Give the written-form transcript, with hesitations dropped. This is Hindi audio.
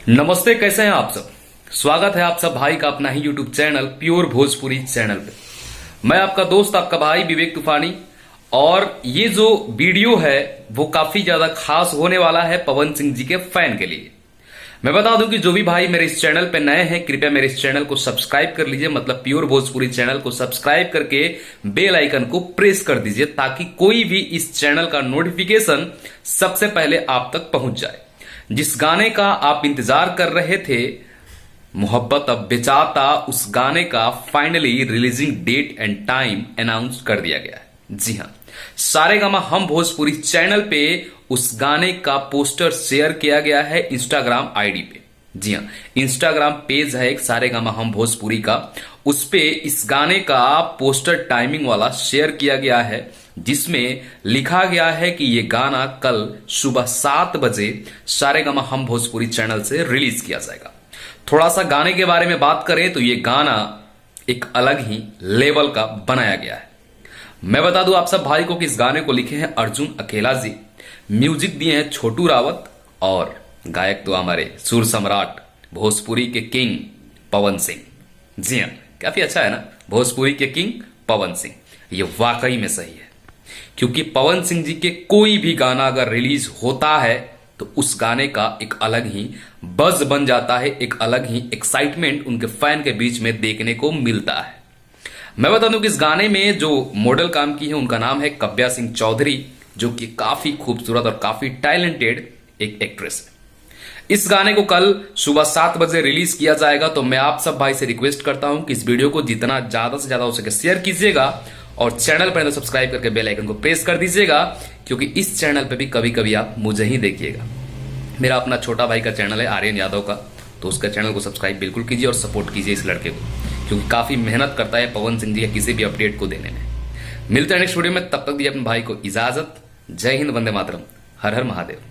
नमस्ते, कैसे हैं आप सब। स्वागत है आप सब भाई का अपना ही YouTube channel pure Bhojpuri channel पे। मैं आपका दोस्त, आपका भाई विवेक तूफानी। और ये जो वीडियो है वो काफी ज्यादा खास होने वाला है पवन सिंह जी के फैन के लिए। मैं बता दूं कि जो भी भाई मेरे इस चैनल पे नए हैं, कृपया मेरे इस चैनल को सब्सक्राइब कर लीजिए। मतलब प्योर भोजपुरी चैनल को सब्सक्राइब करके बेल आइकन को प्रेस कर दीजिए, ताकि कोई भी इस चैनल का नोटिफिकेशन सबसे पहले आप तक पहुंच जाए। जिस गाने का आप इंतजार कर रहे थे, मोहब्बत अब बेचाता, उस गाने का finally releasing date and time announce कर दिया गया है। जी हां, सारेगामा हम भोजपुरी चैनल पे उस गाने का पोस्टर शेयर किया गया है इंस्टाग्राम आईडी पे। जी हां, इंस्टाग्राम पेज है एक सारेगामा हम भोजपुरी का, उस पे इस गाने का पोस्टर टाइमिंग वाला शेयर किया गया है, जिसमें लिखा गया है कि यह गाना कल सुबह 7 बजे सारेगामा हम भोजपुरी चैनल से रिलीज किया जाएगा। थोड़ा सा गाने के बारे में बात करें तो यह गाना एक अलग ही लेवल का बनाया गया है। मैं बता दूं आप सब भाई को कि इस गाने को लिखे हैं अर्जुन अकेला जी, म्यूजिक दिए हैं छोटू रावत, और गायक तो हमारे सुर सम्राट भोजपुरी के किंग पवन सिंह। जी हां, काफी अच्छा है ना, भोजपुरी के किंग पवन सिंह। ये वाकई में सही है, क्योंकि पवन सिंह जी के कोई भी गाना अगर रिलीज होता है तो उस गाने का एक अलग ही बज बन जाता है, एक अलग ही एक्साइटमेंट उनके फैन के बीच में देखने को मिलता है। मैं बता दूं कि इस गाने में जो मॉडल काम की है उनका नाम है कव्या सिंह चौधरी, जो कि काफी खूबसूरत और काफी टैलेंटेड एक एक्ट्रेस है। इस गाने को कल सुबह 7 बजे रिलीज किया जाएगा। तो मैं आप सब भाई से रिक्वेस्ट करता हूं कि इस वीडियो को जितना ज्यादा से ज्यादा हो सके शेयर कीजिएगा, और चैनल पर सब्सक्राइब करके बेल आइकन को प्रेस कर दीजिएगा, क्योंकि इस चैनल पे भी कभी कभी आप मुझे ही देखिएगा। मेरा अपना छोटा भाई का चैनल है आर्यन यादव का, तो उसका चैनल को सब्सक्राइब बिल्कुल कीजिए और सपोर्ट कीजिए इस लड़के को, क्योंकि काफी मेहनत करता है पवन सिंह जी के किसी भी अपडेट को देने में। मिलते हैं नेक्स्ट वीडियो में, तब तक दीजिए अपने भाई को इजाजत। जय हिंद, वंदे मातरम, हर हर महादेव।